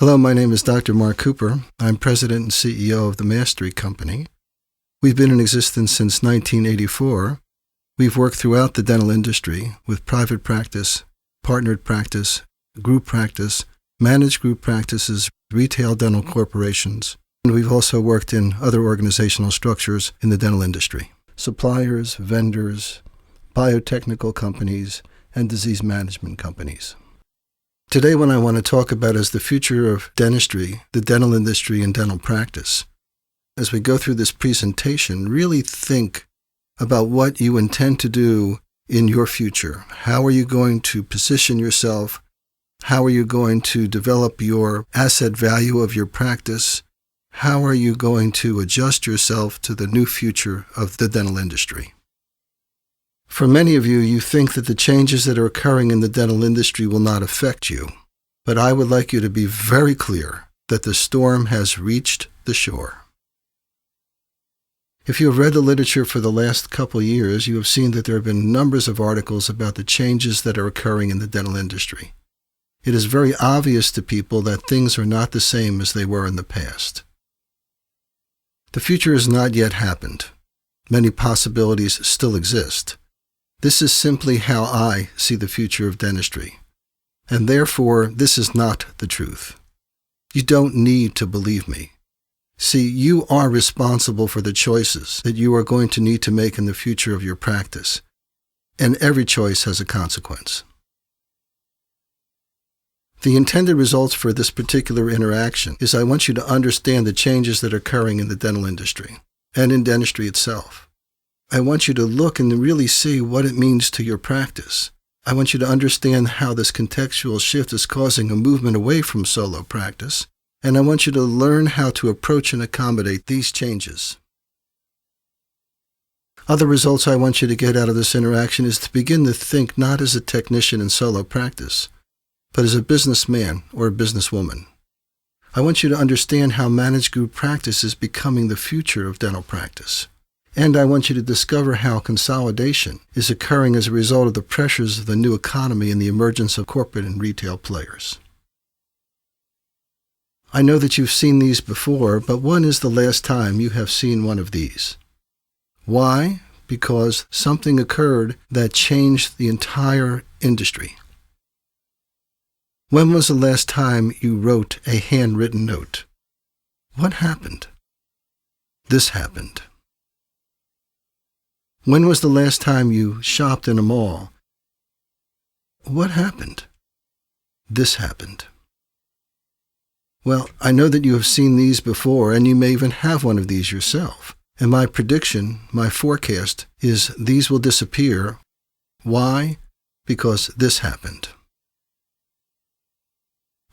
Hello, my name is Dr. Mark Cooper. I'm President and CEO of the Mastery Company. We've been in existence since 1984. We've worked throughout the dental industry with private practice, partnered practice, group practice, managed group practices, retail dental corporations, and we've also worked in other organizational structures in the dental industry: suppliers, vendors, biotechnical companies, and disease management companies. Today, what I want to talk about is the future of dentistry, the dental industry, and dental practice. As we go through this presentation, really think about what you intend to do in your future. How are you going to position yourself? How are you going to develop your asset value of your practice? How are you going to adjust yourself to the new future of the dental industry? For many of you, you think that the changes that are occurring in the dental industry will not affect you. But I would like you to be very clear that the storm has reached the shore. If you have read the literature for the last couple of years, you have seen that there have been numbers of articles about the changes that are occurring in the dental industry. It is very obvious to people that things are not the same as they were in the past. The future has not yet happened. Many possibilities still exist. This is simply how I see the future of dentistry, and therefore this is not the truth. You don't need to believe me. See, you are responsible for the choices that you are going to need to make in the future of your practice, and every choice has a consequence. The intended results for this particular interaction is I want you to understand the changes that are occurring in the dental industry and in dentistry itself. I want you to look and really see what it means to your practice. I want you to understand how this contextual shift is causing a movement away from solo practice, and I want you to learn how to approach and accommodate these changes. Other results I want you to get out of this interaction is to begin to think not as a technician in solo practice, but as a businessman or a businesswoman. I want you to understand how managed group practice is becoming the future of dental practice. And I want you to discover how consolidation is occurring as a result of the pressures of the new economy and the emergence of corporate and retail players. I know that you've seen these before, but when is the last time you have seen one of these? Why? Because something occurred that changed the entire industry. When was the last time you wrote a handwritten note? What happened? This happened. When was the last time you shopped in a mall? What happened? This happened. Well, I know that you have seen these before, and you may even have one of these yourself. And my prediction, my forecast, is these will disappear. Why? Because this happened.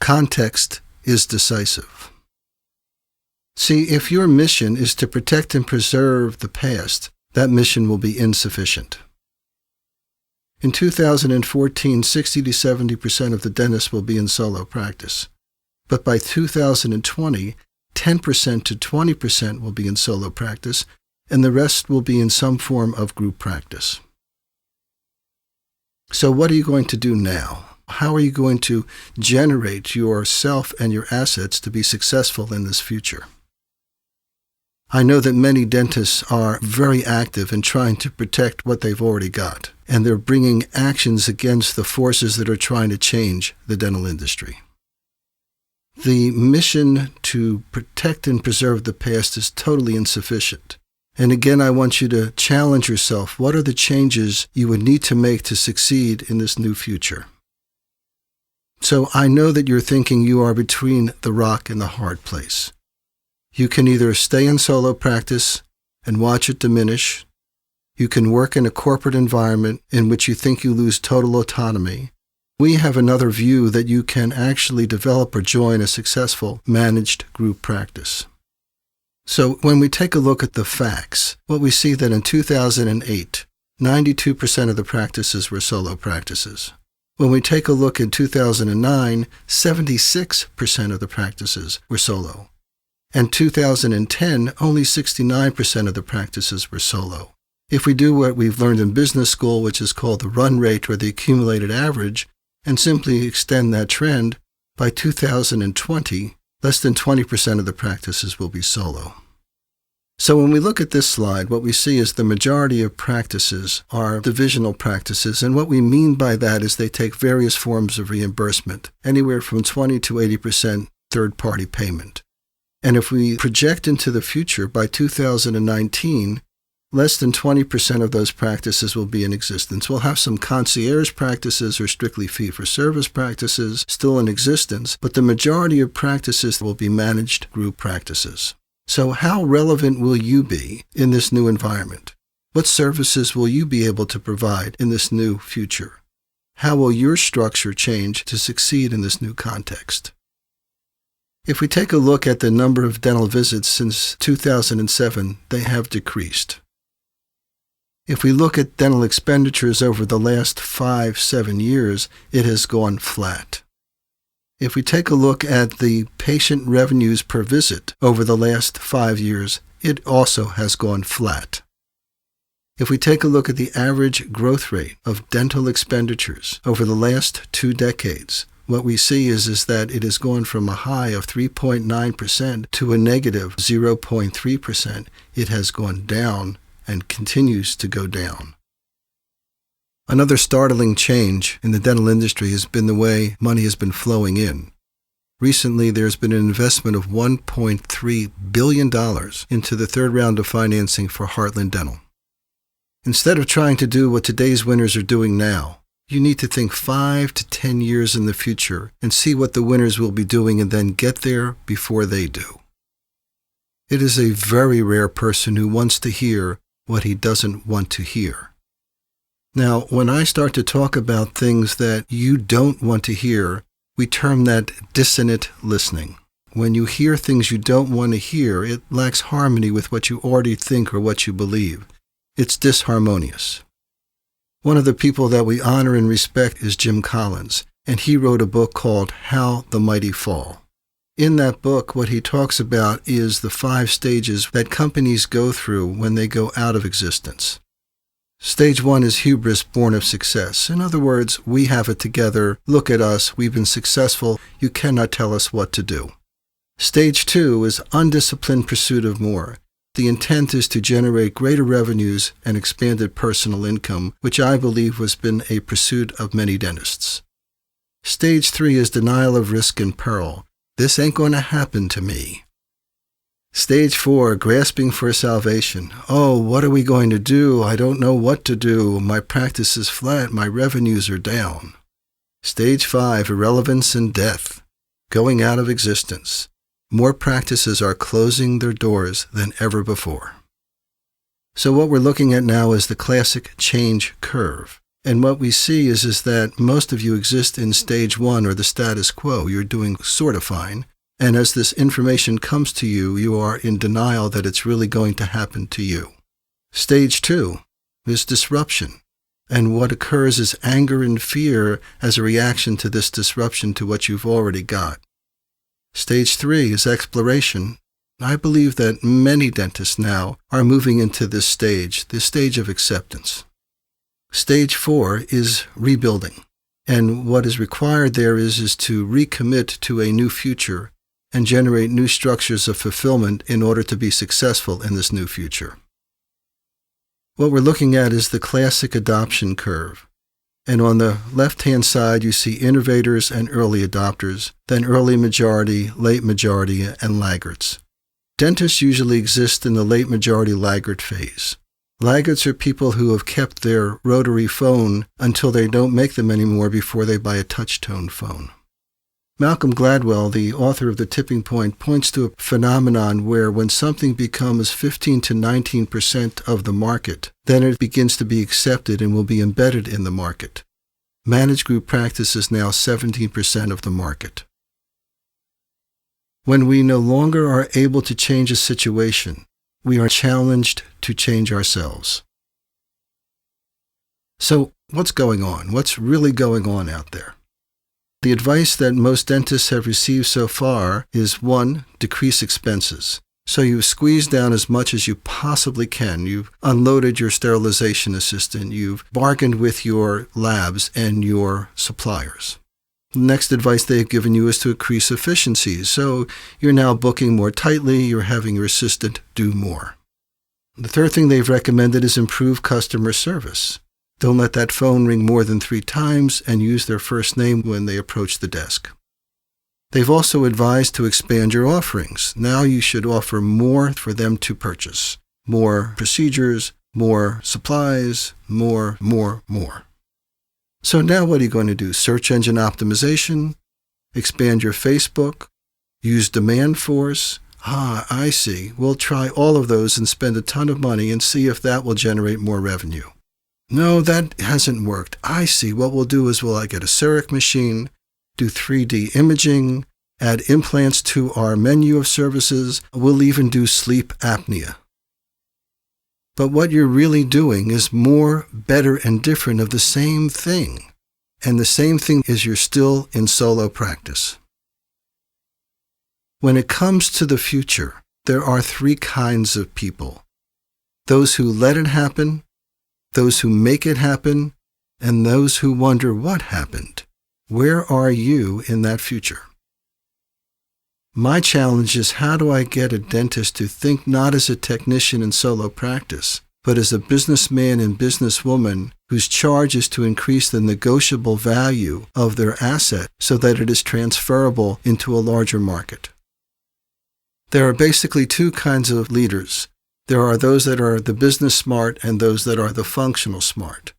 Context is decisive. See, if your mission is to protect and preserve the past, that mission will be insufficient. In 2014, 60 to 70% of the dentists will be in solo practice. But by 2020, 10% to 20% will be in solo practice, and the rest will be in some form of group practice. So what are you going to do now? How are you going to generate yourself and your assets to be successful in this future? I know that many dentists are very active in trying to protect what they've already got, and they're bringing actions against the forces that are trying to change the dental industry. The mission to protect and preserve the past is totally insufficient. And again, I want you to challenge yourself. What are the changes you would need to make to succeed in this new future? So I know that you're thinking you are between the rock and the hard place. You can either stay in solo practice and watch it diminish. You can work in a corporate environment in which you think you lose total autonomy. We have another view that you can actually develop or join a successful managed group practice. So when we take a look at the facts, what we see that in 2008, 92% of the practices were solo practices. When we take a look in 2009, 76% of the practices were solo. And 2010, only 69% of the practices were solo. If we do what we've learned in business school, which is called the run rate or the accumulated average, and simply extend that trend, By 2020, less than 20% of the practices will be solo. So when we look at this slide, what we see is the majority of practices are divisional practices, and what we mean by that is they take various forms of reimbursement, anywhere from 20 to 80% third-party payment. And if we project into the future, by 2019, less than 20% of those practices will be in existence. We'll have some concierge practices or strictly fee-for-service practices still in existence, but the majority of practices will be managed group practices. So how relevant will you be in this new environment? What services will you be able to provide in this new future? How will your structure change to succeed in this new context? If we take a look at the number of dental visits since 2007, they have decreased. If we look at dental expenditures over the last 5-7 years, it has gone flat. If we take a look at the patient revenues per visit over the last 5 years, it also has gone flat. If we take a look at the average growth rate of dental expenditures over the last 2 decades, what we see is that it has gone from a high of 3.9% to a negative 0.3%. It has gone down and continues to go down. Another startling change in the dental industry has been the way money has been flowing in. Recently, there's been an investment of $1.3 billion into the third round of financing for Heartland Dental. Instead of trying to do what today's winners are doing now, you need to think 5 to 10 years in the future and see what the winners will be doing and then get there before they do. It is a very rare person who wants to hear what he doesn't want to hear. Now, when I start to talk about things that you don't want to hear, we term that dissonant listening. When you hear things you don't want to hear, it lacks harmony with what you already think or what you believe. It's disharmonious. One of the people that we honor and respect is Jim Collins, and he wrote a book called How the Mighty Fall. In that book, what he talks about is the 5 stages that companies go through when they go out of existence. Stage 1 is hubris born of success. In other words, we have it together. Look at us. We've been successful. You cannot tell us what to do. Stage 2 is undisciplined pursuit of more. The intent is to generate greater revenues and expanded personal income, which I believe has been a pursuit of many dentists. Stage 3 is denial of risk and peril. This ain't going to happen to me. Stage 4, grasping for salvation. Oh, what are we going to do? I don't know what to do. My practice is flat. My revenues are down. Stage 5, irrelevance and death. Going out of existence. More practices are closing their doors than ever before. So what we're looking at now is the classic change curve. And what we see is that most of you exist in stage 1 or the status quo. You're doing sort of fine. And as this information comes to you, you are in denial that it's really going to happen to you. Stage 2 is disruption. And what occurs is anger and fear as a reaction to this disruption to what you've already got. Stage 3 is exploration. I believe that many dentists now are moving into this stage of acceptance. Stage 4 is rebuilding. And what is required there is to recommit to a new future and generate new structures of fulfillment in order to be successful in this new future. What we're looking at is the classic adoption curve. And on the left-hand side, you see innovators and early adopters, then early majority, late majority, and laggards. Dentists usually exist in the late majority laggard phase. Laggards are people who have kept their rotary phone until they don't make them anymore before they buy a touch-tone phone. Malcolm Gladwell, the author of The Tipping Point, points to a phenomenon where when something becomes 15 to 19% of the market, then it begins to be accepted and will be embedded in the market. Managed group practice is now 17% of the market. When we no longer are able to change a situation, we are challenged to change ourselves. So, what's going on? What's really going on out there? The advice that most dentists have received so far is 1, decrease expenses. So you've squeezed down as much as you possibly can. You've unloaded your sterilization assistant. You've bargained with your labs and your suppliers. The next advice they've given you is to increase efficiencies. So you're now booking more tightly, you're having your assistant do more. The third thing they've recommended is improve customer service. Don't let that phone ring more than 3 times and use their first name when they approach the desk. They've also advised to expand your offerings. Now you should offer more for them to purchase. More procedures, more supplies, more. So now what are you going to do? Search engine optimization? Expand your Facebook? Use demand force? I see. We'll try all of those and spend a ton of money and see if that will generate more revenue. No, that hasn't worked. I see. What we'll do is we'll get a CEREC machine, do 3D imaging, add implants to our menu of services. We'll even do sleep apnea. But what you're really doing is more, better, and different of the same thing. And the same thing is you're still in solo practice. When it comes to the future, there are 3 kinds of people. Those who let it happen, those who make it happen, and those who wonder what happened. Where are you in that future? My challenge is, how do I get a dentist to think not as a technician in solo practice, but as a businessman and businesswoman whose charge is to increase the negotiable value of their asset so that it is transferable into a larger market? There are basically 2 kinds of leaders. There are those that are the business smart and those that are the functional smart.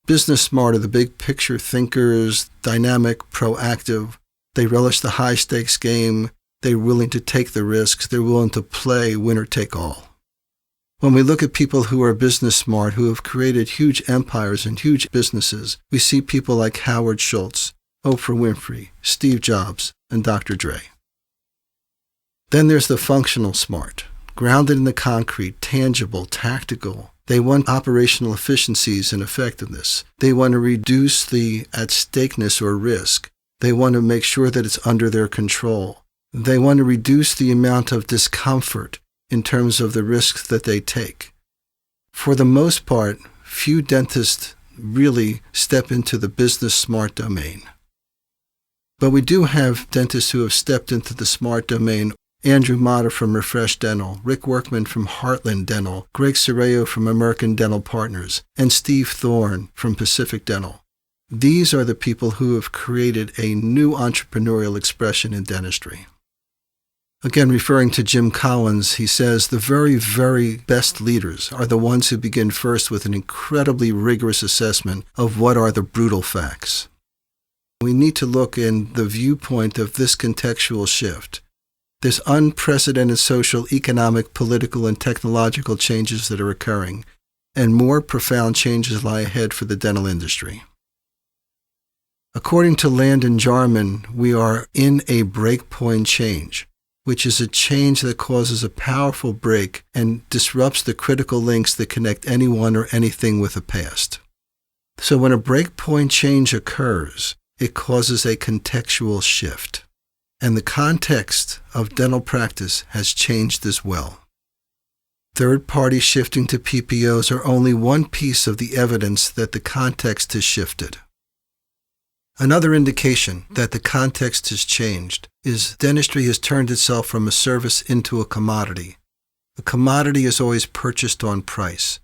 Business smart are the big picture thinkers, dynamic, proactive. They relish the high-stakes game. They're willing to take the risks. They're willing to play winner take all. When we look at people who are business smart, who have created huge empires and huge businesses, we see people like Howard Schultz, Oprah Winfrey, Steve Jobs, and Dr. Dre. Then there's the functional smart, grounded in the concrete, tangible, tactical. They want operational efficiencies and effectiveness. They want to reduce the at-stakeness or risk. They want to make sure that it's under their control. They want to reduce the amount of discomfort in terms of the risks that they take. For the most part, few dentists really step into the business smart domain. But we do have dentists who have stepped into the smart domain. Andrew Mata from Refresh Dental, Rick Workman from Heartland Dental, Greg Soreo from American Dental Partners, and Steve Thorne from Pacific Dental. These are the people who have created a new entrepreneurial expression in dentistry. Again, referring to Jim Collins, he says, the very, very best leaders are the ones who begin first with an incredibly rigorous assessment of what are the brutal facts. We need to look in the viewpoint of this contextual shift. There's unprecedented social, economic, political, and technological changes that are occurring, and more profound changes lie ahead for the dental industry. According to Landon Jarman, we are in a breakpoint change, which is a change that causes a powerful break and disrupts the critical links that connect anyone or anything with the past. So when a breakpoint change occurs, it causes a contextual shift. And the context of dental practice has changed as well. Third parties shifting to PPOs are only one piece of the evidence that the context has shifted. Another indication that the context has changed is dentistry has turned itself from a service into a commodity. A commodity is always purchased on price.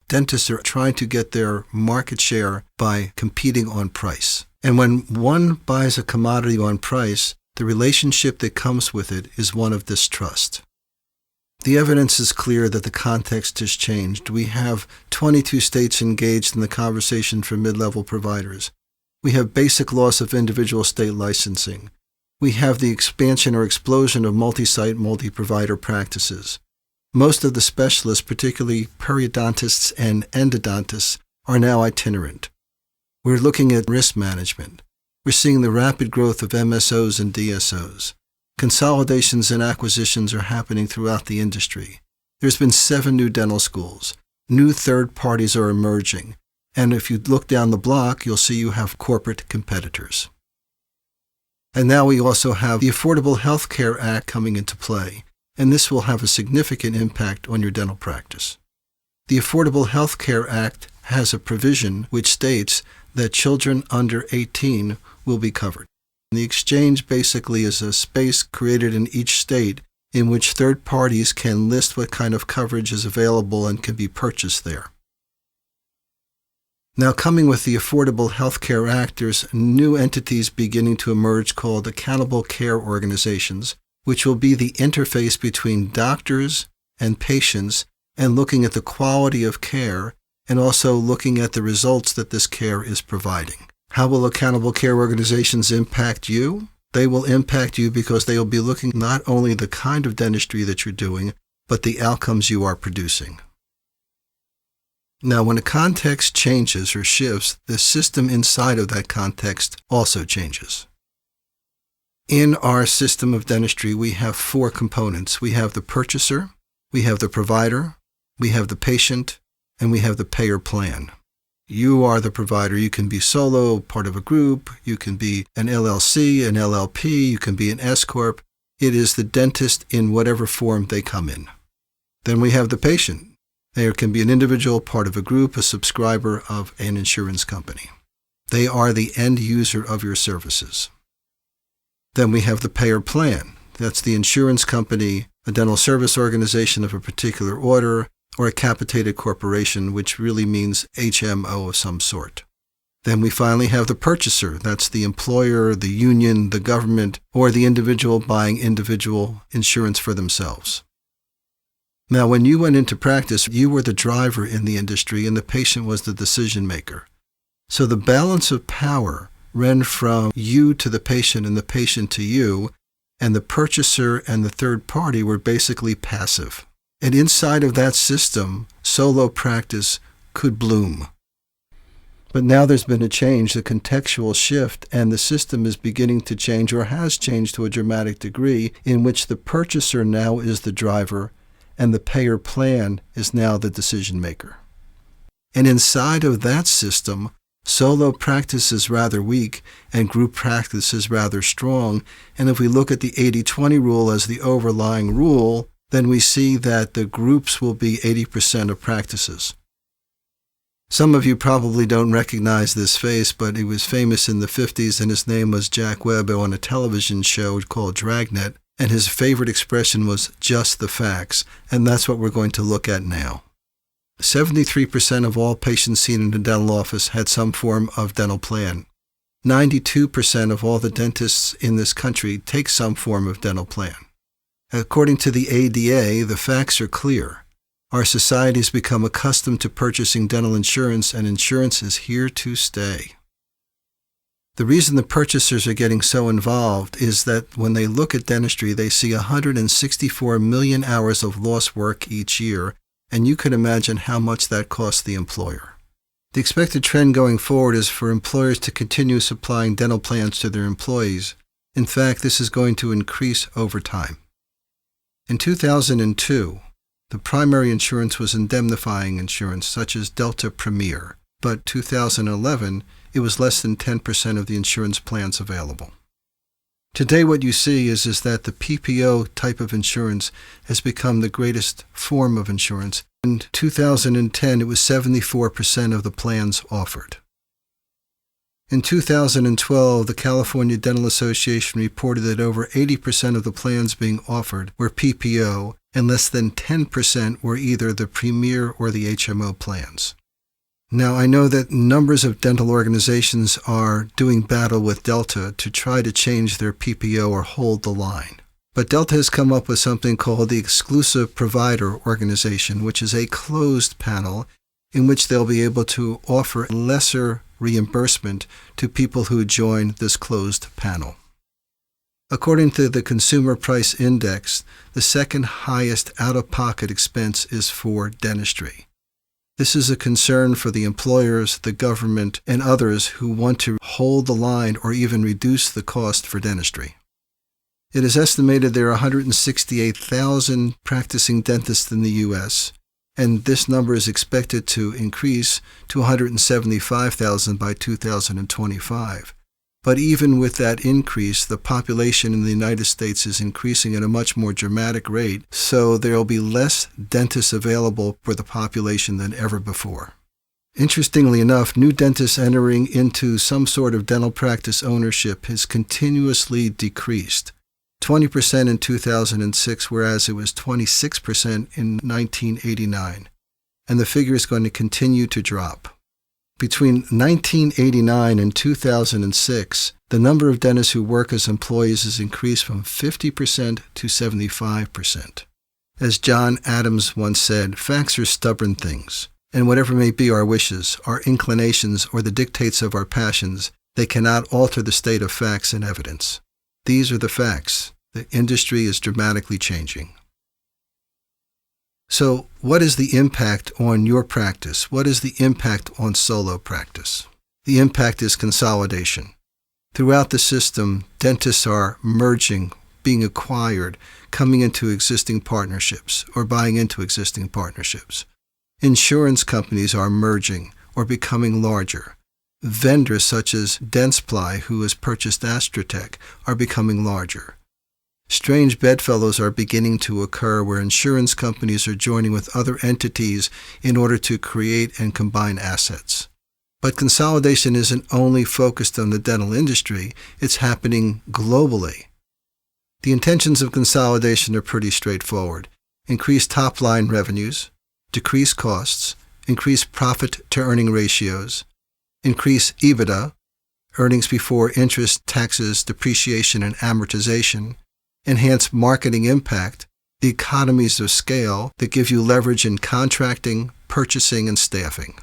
Dentists are trying to get their market share by competing on price. And when one buys a commodity on price, the relationship that comes with it is one of distrust. The evidence is clear that the context has changed. We have 22 states engaged in the conversation for mid-level providers. We have basic loss of individual state licensing. We have the expansion or explosion of multi-site, multi-provider practices. Most of the specialists, particularly periodontists and endodontists, are now itinerant. We're looking at risk management. We're seeing the rapid growth of MSOs and DSOs. Consolidations and acquisitions are happening throughout the industry. There's been 7 new dental schools. New third parties are emerging. And if you look down the block, you'll see you have corporate competitors. And now we also have the Affordable Health Care Act coming into play, and this will have a significant impact on your dental practice. The Affordable Health Care Act has a provision which states that children under 18 will be covered. The exchange basically is a space created in each state in which third parties can list what kind of coverage is available and can be purchased there. Now, coming with the Affordable Health Care Act, there's new entities beginning to emerge called accountable care organizations, which will be the interface between doctors and patients and looking at the quality of care and also looking at the results that this care is providing. How will accountable care organizations impact you? They will impact you because they will be looking not only the kind of dentistry that you're doing, but the outcomes you are producing. Now, when a context changes or shifts, the system inside of that context also changes. In our system of dentistry, we have 4 components. We have the purchaser, we have the provider, we have the patient, and we have the payer plan. You are the provider. You can be solo, part of a group. You can be an LLC, an LLP. You can be an S-Corp. It is the dentist in whatever form they come in. Then we have the patient. There can be an individual, part of a group, a subscriber of an insurance company. They are the end user of your services. Then we have the payer plan. That's the insurance company, a dental service organization of a particular order, or a capitated corporation, which really means HMO of some sort. Then we finally have the purchaser. That's the employer, the union, the government, or the individual buying individual insurance for themselves. Now, when you went into practice, you were the driver in the industry and the patient was the decision maker. So the balance of power ran from you to the patient and the patient to you, and the purchaser and the third party were basically passive. And inside of that system, solo practice could bloom. But now there's been a change, a contextual shift, and the system is beginning to change or has changed to a dramatic degree in which the purchaser now is the driver and the payer plan is now the decision maker. And inside of that system, solo practice is rather weak and group practice is rather strong. And if we look at the 80-20 rule as the overlying rule, then we see that the groups will be 80% of practices. Some of you probably don't recognize this face, but he was famous in the 50s, and his name was Jack Webb on a television show called Dragnet, and his favorite expression was just the facts, and that's what we're going to look at now. 73% of all patients seen in a dental office had some form of dental plan. 92% of all the dentists in this country take some form of dental plan. According to the ADA, the facts are clear. Our society has become accustomed to purchasing dental insurance, and insurance is here to stay. The reason the purchasers are getting so involved is that when they look at dentistry, they see 164 million hours of lost work each year, and you can imagine how much that costs the employer. The expected trend going forward is for employers to continue supplying dental plans to their employees. In fact, this is going to increase over time. In 2002, the primary insurance was indemnifying insurance, such as Delta Premier, but 2011, it was less than 10% of the insurance plans available. Today, what you see is that the PPO type of insurance has become the greatest form of insurance. In 2010, it was 74% of the plans offered. In 2012, the California Dental Association reported that over 80% of the plans being offered were PPO, and less than 10% were either the Premier or the HMO plans. Now, I know that numbers of dental organizations are doing battle with Delta to try to change their PPO or hold the line. But Delta has come up with something called the Exclusive Provider Organization, which is a closed panel in which they'll be able to offer lesser reimbursement to people who join this closed panel. According to the Consumer Price Index, the second highest out-of-pocket expense is for dentistry. This is a concern for the employers, the government, and others who want to hold the line or even reduce the cost for dentistry. It is estimated there are 168,000 practicing dentists in the U.S., and this number is expected to increase to 175,000 by 2025. But even with that increase, the population in the United States is increasing at a much more dramatic rate, so there will be less dentists available for the population than ever before. Interestingly enough, new dentists entering into some sort of dental practice ownership has continuously decreased. 20% in 2006, whereas it was 26% in 1989. And the figure is going to continue to drop. Between 1989 and 2006, the number of dentists who work as employees has increased from 50% to 75%. As John Adams once said, facts are stubborn things, and whatever may be our wishes, our inclinations, or the dictates of our passions, they cannot alter the state of facts and evidence. These are the facts. The industry is dramatically changing. So, what is the impact on your practice? What is the impact on solo practice? The impact is consolidation. Throughout the system, dentists are merging, being acquired, coming into existing partnerships, or buying into existing partnerships. Insurance companies are merging or becoming larger. Vendors such as Dentsply, who has purchased Astratech, are becoming larger. Strange bedfellows are beginning to occur where insurance companies are joining with other entities in order to create and combine assets. But consolidation isn't only focused on the dental industry, it's happening globally. The intentions of consolidation are pretty straightforward. Increase top-line revenues, decrease costs, increase profit-to-earning ratios, increase EBITDA, earnings before interest, taxes, depreciation, and amortization, enhance marketing impact, the economies of scale that give you leverage in contracting, purchasing, and staffing.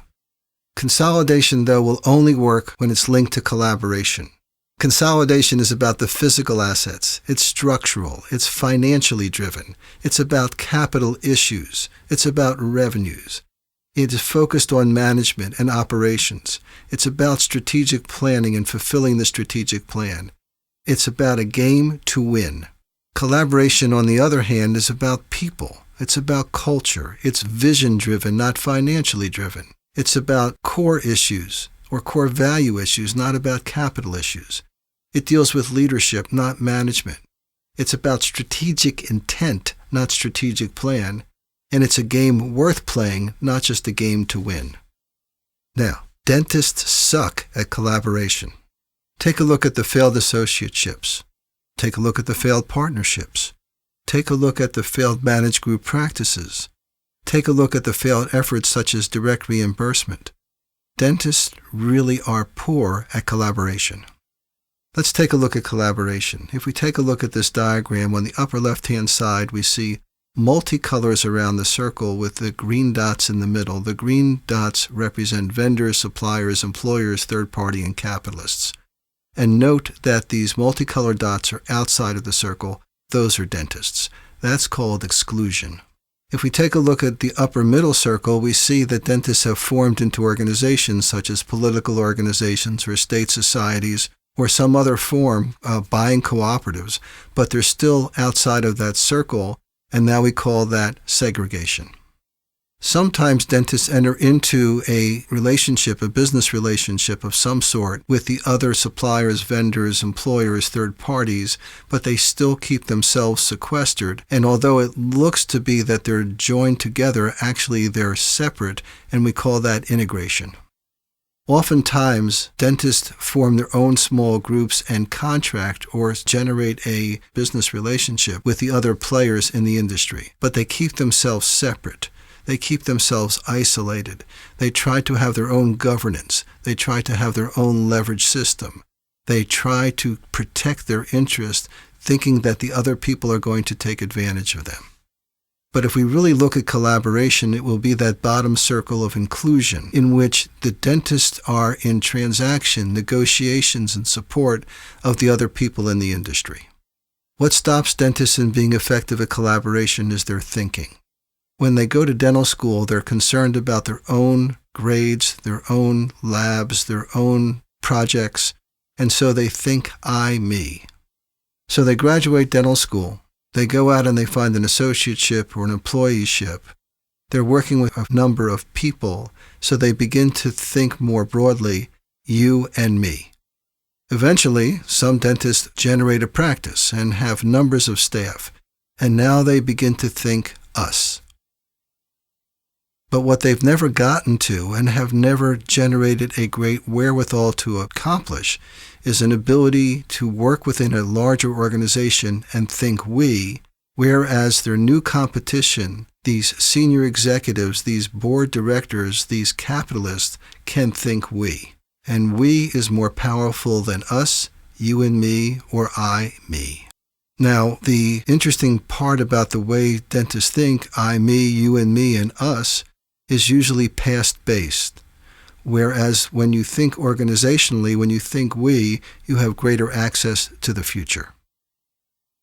Consolidation, though, will only work when it's linked to collaboration. Consolidation is about the physical assets. It's structural. It's financially driven. It's about capital issues. It's about revenues. It is focused on management and operations. It's about strategic planning and fulfilling the strategic plan. It's about a game to win. Collaboration, on the other hand, is about people. It's about culture. It's vision-driven, not financially driven. It's about core issues or core value issues, not about capital issues. It deals with leadership, not management. It's about strategic intent, not strategic plan. And it's a game worth playing, not just a game to win. Now, dentists suck at collaboration. Take a look at the failed associateships. Take a look at the failed partnerships. Take a look at the failed managed group practices. Take a look at the failed efforts such as direct reimbursement. Dentists really are poor at collaboration. Let's take a look at collaboration. If we take a look at this diagram, on the upper left-hand side, we see multicolors around the circle with the green dots in the middle. The green dots represent vendors, suppliers, employers, third-party, and capitalists. And note that these multicolored dots are outside of the circle. Those are dentists. That's called exclusion. If we take a look at the upper middle circle, we see that dentists have formed into organizations such as political organizations or state societies or some other form of buying cooperatives, but they're still outside of that circle, and now we call that segregation. Sometimes dentists enter into a relationship, a business relationship of some sort with the other suppliers, vendors, employers, third parties, but they still keep themselves sequestered. And although it looks to be that they're joined together, actually they're separate, and we call that integration. Oftentimes, dentists form their own small groups and contract or generate a business relationship with the other players in the industry, but they keep themselves separate. They keep themselves isolated. They try to have their own governance. They try to have their own leverage system. They try to protect their interest, thinking that the other people are going to take advantage of them. But if we really look at collaboration, it will be that bottom circle of inclusion in which the dentists are in transaction, negotiations, and support of the other people in the industry. What stops dentists in being effective at collaboration is their thinking. When they go to dental school, they're concerned about their own grades, their own labs, their own projects, and so they think I, me. So they graduate dental school. They go out and they find an associateship or an employeeship. They're working with a number of people, so they begin to think more broadly, you and me. Eventually, some dentists generate a practice and have numbers of staff, and now they begin to think us. But what they've never gotten to and have never generated a great wherewithal to accomplish is an ability to work within a larger organization and think we, whereas their new competition, these senior executives, these board directors, these capitalists, can think we. And we is more powerful than us, you and me, or I, me. Now, the interesting part about the way dentists think, I, me, you and me, and us, is usually past-based. Whereas when you think organizationally, when you think we, you have greater access to the future.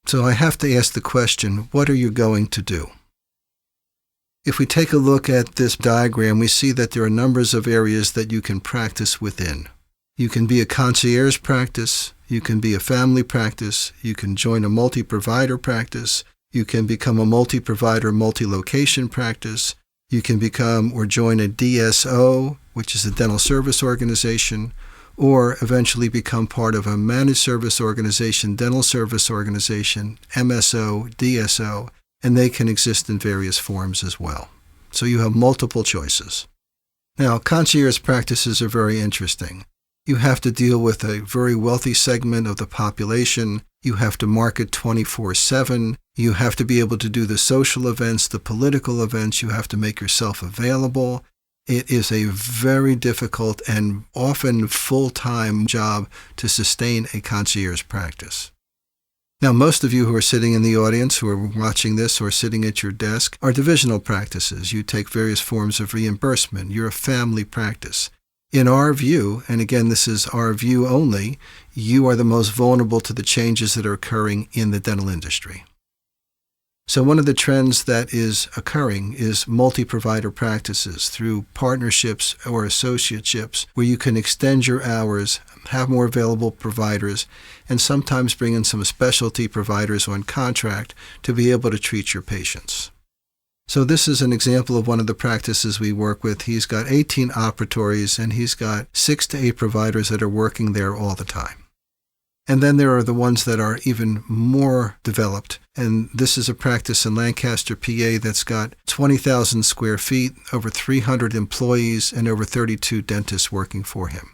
So I have to ask the question, what are you going to do? If we take a look at this diagram, we see that there are numbers of areas that you can practice within. You can be a concierge practice, you can be a family practice, you can join a multi-provider practice, you can become a multi-provider, multi-location practice, you can become or join a DSO, which is a dental service organization, or eventually become part of a managed service organization, dental service organization, MSO, DSO, and they can exist in various forms as well. So you have multiple choices. Now, concierge practices are very interesting. You have to deal with a very wealthy segment of the population. You have to market 24/7. You have to be able to do the social events, the political events. You have to make yourself available. It is a very difficult and often full-time job to sustain a concierge practice. Now, most of you who are sitting in the audience, who are watching this or sitting at your desk, are divisional practices. You take various forms of reimbursement. You're a family practice. In our view, and again, this is our view only, you are the most vulnerable to the changes that are occurring in the dental industry. So one of the trends that is occurring is multi-provider practices through partnerships or associateships where you can extend your hours, have more available providers, and sometimes bring in some specialty providers on contract to be able to treat your patients. So this is an example of one of the practices we work with. He's got 18 operatories and he's got 6 to 8 providers that are working there all the time. And then there are the ones that are even more developed. And this is a practice in Lancaster, PA that's got 20,000 square feet, over 300 employees, and over 32 dentists working for him.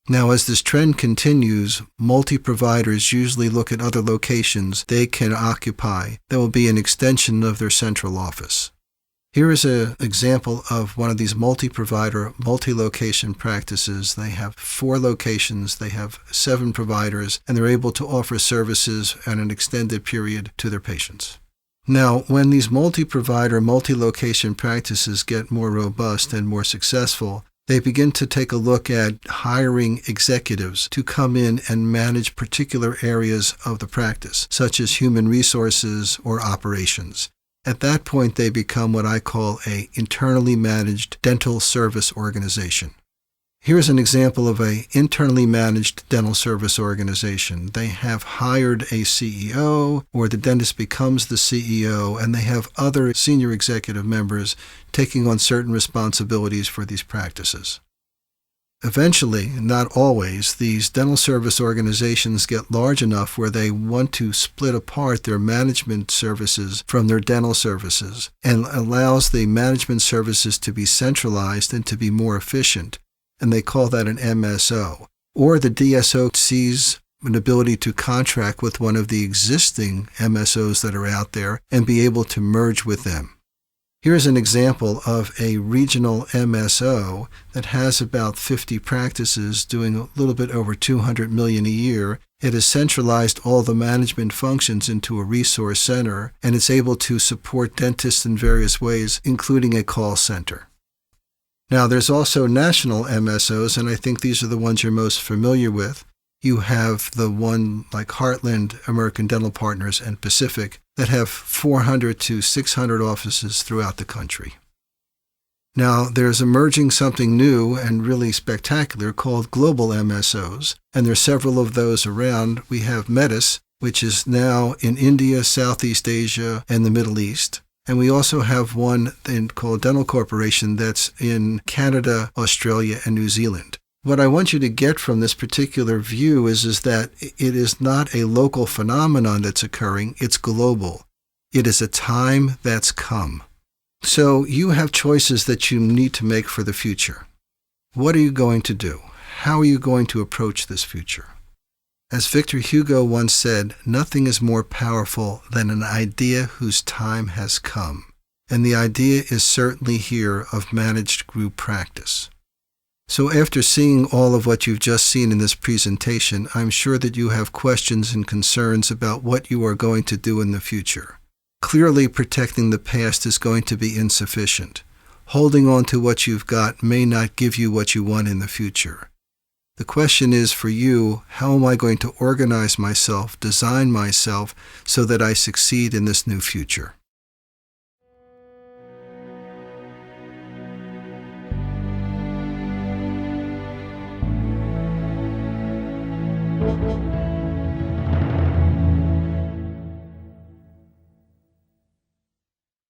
Now, as this trend continues, multi-providers usually look at other locations they can occupy that will be an extension of their central office. Here is an example of one of these multi-provider, multi-location practices. They have 4 locations, they have 7 providers, and they're able to offer services at an extended period to their patients. Now, when these multi-provider, multi-location practices get more robust and more successful, they begin to take a look at hiring executives to come in and manage particular areas of the practice, such as human resources or operations. At that point, they become what I call an internally managed dental service organization. Here's an example of an internally managed dental service organization. They have hired a CEO, or the dentist becomes the CEO, and they have other senior executive members taking on certain responsibilities for these practices. Eventually, not always, these dental service organizations get large enough where they want to split apart their management services from their dental services and allows the management services to be centralized and to be more efficient. And they call that an MSO. Or the DSO sees an ability to contract with one of the existing MSOs that are out there and be able to merge with them. Here's an example of a regional MSO that has about 50 practices doing a little bit over $200 million a year. It has centralized all the management functions into a resource center, and it's able to support dentists in various ways, including a call center. Now, there's also national MSOs, and I think these are the ones you're most familiar with. You have the one like Heartland, American Dental Partners, and Pacific that have 400 to 600 offices throughout the country. Now, there's emerging something new and really spectacular called global MSOs, and there are several of those around. We have Medis, which is now in India, Southeast Asia, and the Middle East. And we also have one called Dental Corporation that's in Canada, Australia, and New Zealand. What I want you to get from this particular view is that it is not a local phenomenon that's occurring, it's global. It is a time that's come. So you have choices that you need to make for the future. What are you going to do? How are you going to approach this future? As Victor Hugo once said, nothing is more powerful than an idea whose time has come. And the idea is certainly here of managed group practice. So after seeing all of what you've just seen in this presentation, I'm sure that you have questions and concerns about what you are going to do in the future. Clearly, protecting the past is going to be insufficient. Holding on to what you've got may not give you what you want in the future. The question is for you, how am I going to organize myself, design myself, so that I succeed in this new future?